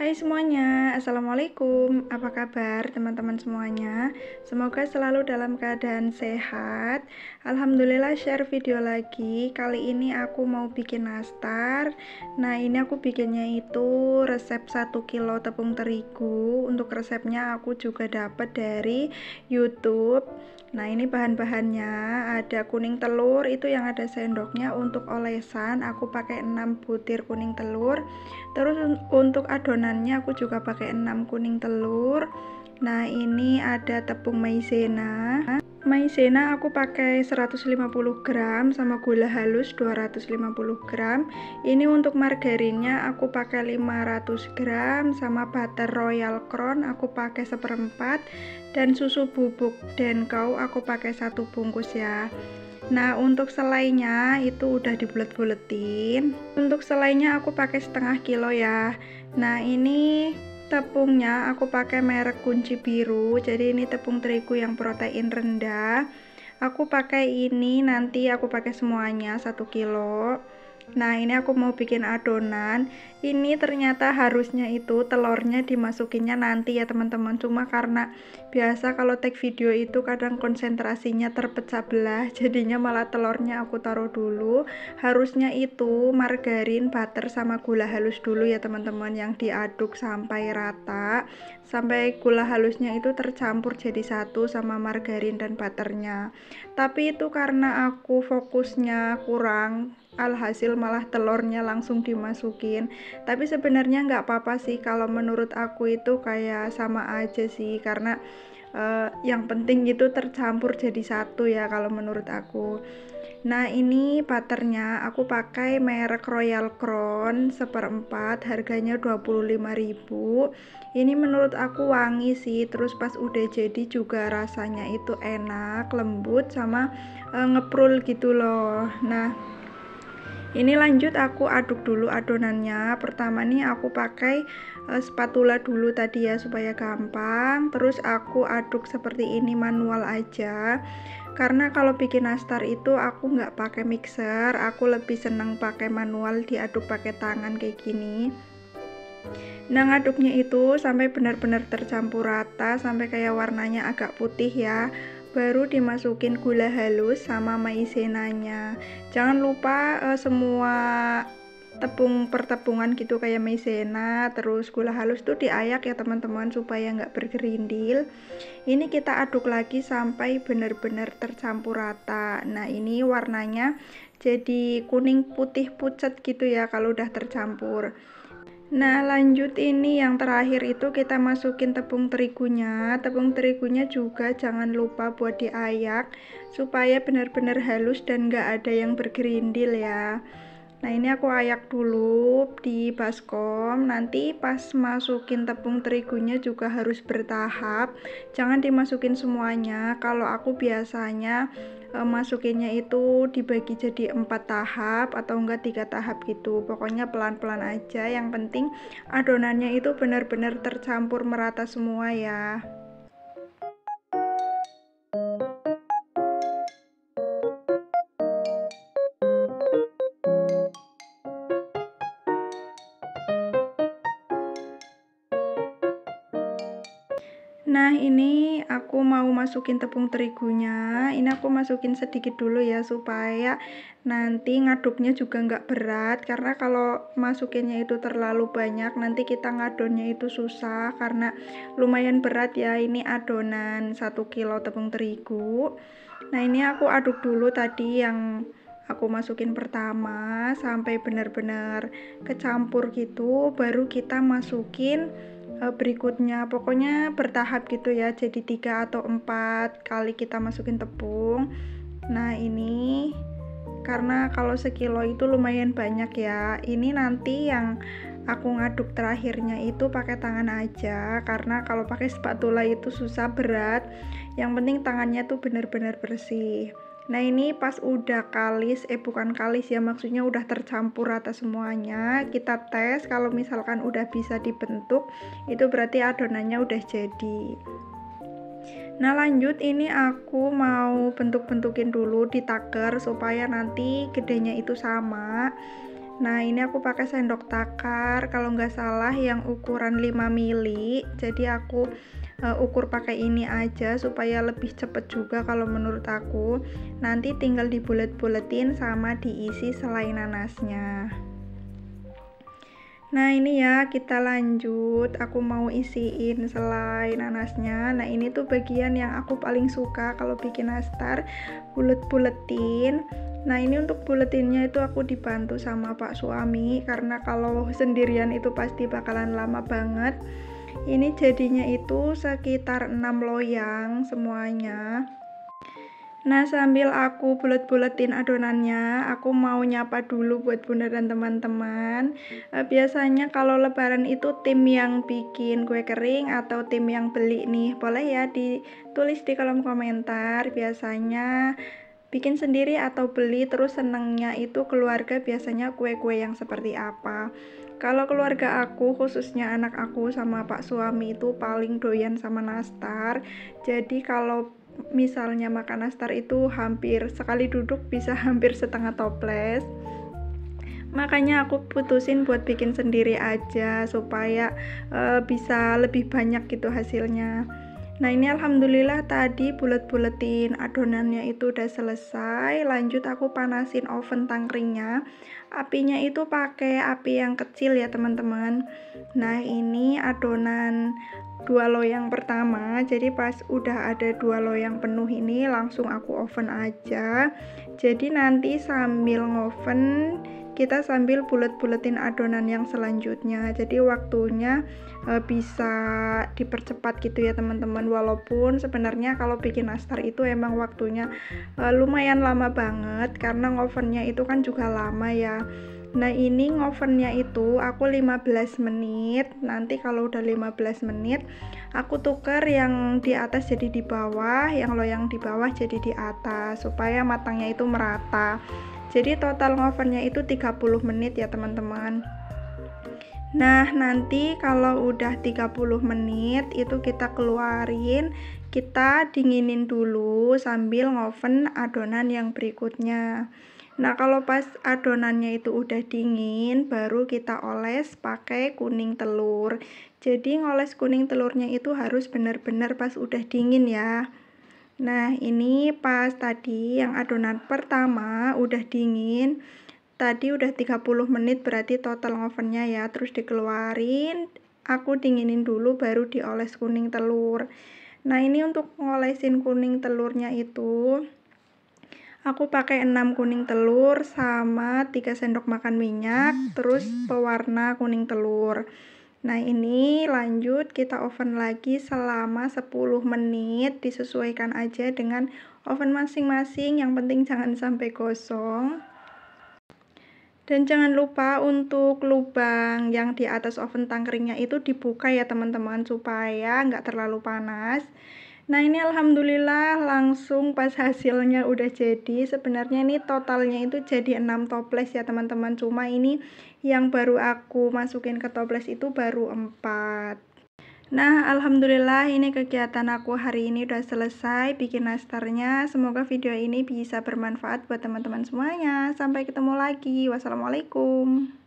Hai semuanya, Assalamualaikum. Apa kabar teman-teman semuanya? Semoga selalu dalam keadaan sehat. Alhamdulillah share video lagi. Kali ini aku mau bikin nastar. Nah ini aku bikinnya itu resep 1 kilo tepung terigu. Untuk resepnya aku juga dapat dari YouTube. Nah ini bahan-bahannya, ada kuning telur, itu yang ada sendoknya. Untuk olesan aku pakai 6 butir kuning telur. Terus untuk adonannya aku juga pakai 6 kuning telur. Nah ini ada tepung maizena. Maizena aku pakai 150 gram sama gula halus 250 gram. Ini untuk margarinnya aku pakai 500 gram sama butter royal crown aku pakai 1/4 dan susu bubuk Denkau aku pakai 1 bungkus ya. Nah untuk selainya itu udah dibulet-buletin. Untuk selainya aku pakai setengah kilo ya. Nah ini tepungnya aku pakai merek Kunci Biru, jadi ini tepung terigu yang protein rendah. Aku pakai ini, nanti aku pakai semuanya 1 kilo. Nah ini aku mau bikin adonan. Ini ternyata harusnya itu telurnya dimasukinnya nanti ya teman-teman, cuma karena biasa kalau take video itu kadang konsentrasinya terpecah belah, jadinya malah telurnya aku taruh dulu. Harusnya itu margarin, butter sama gula halus dulu ya teman-teman, yang diaduk sampai rata, sampai gula halusnya itu tercampur jadi satu sama margarin dan butternya. Tapi itu karena aku fokusnya kurang, alhasil malah telurnya langsung dimasukin. Tapi sebenarnya nggak apa-apa sih, kalau menurut aku itu kayak sama aja sih, karena yang penting itu tercampur jadi satu ya kalau menurut aku. Nah ini butternya aku pakai merek Royal Crown 1/4, harganya 25.000. Ini menurut aku wangi sih, terus pas udah jadi juga rasanya itu enak, lembut sama ngeprul gitu loh. Nah ini lanjut aku aduk dulu adonannya. Pertama nih aku pakai spatula dulu tadi ya supaya gampang. Terus aku aduk seperti ini manual aja. Karena kalau bikin nastar itu aku nggak pakai mixer, aku lebih seneng pakai manual, diaduk pakai tangan kayak gini. Nah ngaduknya itu sampai benar-benar tercampur rata, sampai kayak warnanya agak putih ya, baru dimasukin gula halus sama maizenanya. Jangan lupa semua tepung pertepungan gitu kayak maizena terus gula halus tuh diayak ya teman-teman, supaya nggak bergerindil. Ini kita aduk lagi sampai benar-benar tercampur rata. Nah ini warnanya jadi kuning putih pucat gitu ya kalau udah tercampur. Nah lanjut ini yang terakhir itu kita masukin tepung terigunya. Tepung terigunya juga jangan lupa buat diayak supaya benar-benar halus dan gak ada yang bergerindil ya. Nah ini aku ayak dulu di baskom. Nanti pas masukin tepung terigunya juga harus bertahap, jangan dimasukin semuanya. Kalau aku biasanya masukinnya itu dibagi jadi 4 tahap atau enggak 3 tahap gitu. Pokoknya pelan-pelan aja, yang penting adonannya itu benar-benar tercampur merata semua ya. Nah ini aku mau masukin tepung terigunya. Ini aku masukin sedikit dulu ya, supaya nanti ngaduknya juga nggak berat, karena kalau masukinnya itu terlalu banyak nanti kita ngadonnya itu susah, karena lumayan berat ya ini adonan 1 kilo tepung terigu. Nah ini aku aduk dulu tadi yang aku masukin pertama sampai benar-benar kecampur gitu, baru kita masukin berikutnya. Pokoknya bertahap gitu ya, jadi 3 atau 4 kali kita masukin tepung. Nah ini karena kalau sekilo itu lumayan banyak ya, ini nanti yang aku ngaduk terakhirnya itu pakai tangan aja, karena kalau pakai spatula itu susah, berat. Yang penting tangannya tuh benar-benar bersih. Nah ini pas udah kalis, bukan kalis ya, maksudnya udah tercampur rata semuanya, kita tes. Kalau misalkan udah bisa dibentuk, itu berarti adonannya udah jadi. Nah lanjut ini aku mau bentuk-bentukin dulu di taker supaya nanti gedenya itu sama. Nah ini aku pakai sendok takar, kalau nggak salah yang ukuran 5 mili. Jadi aku ukur pakai ini aja supaya lebih cepet juga kalau menurut aku. Nanti tinggal dibulet-buletin sama diisi selai nanasnya. Nah ini ya, kita lanjut. Aku mau isiin selai nanasnya. Nah ini tuh bagian yang aku paling suka kalau bikin nastar, bulet-buletin. Nah ini untuk buletinnya itu aku dibantu sama Pak suami, karena kalau sendirian itu pasti bakalan lama banget. Ini jadinya itu sekitar 6 loyang semuanya. Nah sambil aku bulet-buletin adonannya, aku mau nyapa dulu buat bunda dan teman-teman. Biasanya kalau lebaran itu tim yang bikin kue kering atau tim yang beli nih, boleh ya ditulis di kolom komentar. Biasanya bikin sendiri atau beli, terus senengnya itu keluarga biasanya kue-kue yang seperti apa. Kalau keluarga aku, khususnya anak aku sama Pak suami itu paling doyan sama nastar. Jadi kalau misalnya makan nastar itu hampir sekali duduk bisa hampir setengah toples. Makanya aku putusin buat bikin sendiri aja supaya bisa lebih banyak gitu hasilnya. Nah ini alhamdulillah tadi bulet-buletin adonannya itu udah selesai. Lanjut aku panasin oven tangkringnya. Apinya itu pakai api yang kecil ya teman-teman. Nah ini adonan 2 loyang pertama, jadi pas udah ada 2 loyang penuh ini langsung aku oven aja. Jadi nanti sambil ngoven kita sambil bulet-buletin adonan yang selanjutnya, jadi waktunya bisa dipercepat gitu ya teman-teman. Walaupun sebenarnya kalau bikin nastar itu emang waktunya lumayan lama banget karena ngovennya itu kan juga lama ya. Nah ini ngovennya itu aku 15 menit. Nanti kalau udah 15 menit aku tuker yang di atas jadi di bawah, yang loyang di bawah jadi di atas supaya matangnya itu merata. Jadi total ngovennya itu 30 menit ya teman-teman. Nah nanti kalau udah 30 menit itu kita keluarin, kita dinginin dulu sambil ngoven adonan yang berikutnya. Nah kalau pas adonannya itu udah dingin baru kita oles pakai kuning telur. Jadi ngoles kuning telurnya itu harus benar-benar pas udah dingin ya. Nah ini pas tadi yang adonan pertama udah dingin, tadi udah 30 menit berarti total ovennya ya. Terus dikeluarin, aku dinginin dulu baru dioles kuning telur. Nah ini untuk ngolesin kuning telurnya itu aku pakai 6 kuning telur sama 3 sendok makan minyak, terus pewarna kuning telur. Nah ini lanjut kita oven lagi selama 10 menit, disesuaikan aja dengan oven masing-masing, yang penting jangan sampai gosong. Dan jangan lupa untuk lubang yang di atas oven tangkringnya itu dibuka ya teman-teman, supaya nggak terlalu panas. Nah ini alhamdulillah langsung pas hasilnya udah jadi. Sebenarnya ini totalnya itu jadi 6 toples ya teman-teman, cuma ini yang baru aku masukin ke toples itu baru 4. Nah alhamdulillah ini kegiatan aku hari ini udah selesai bikin nastarnya. Semoga video ini bisa bermanfaat buat teman-teman semuanya. Sampai ketemu lagi. Wassalamualaikum.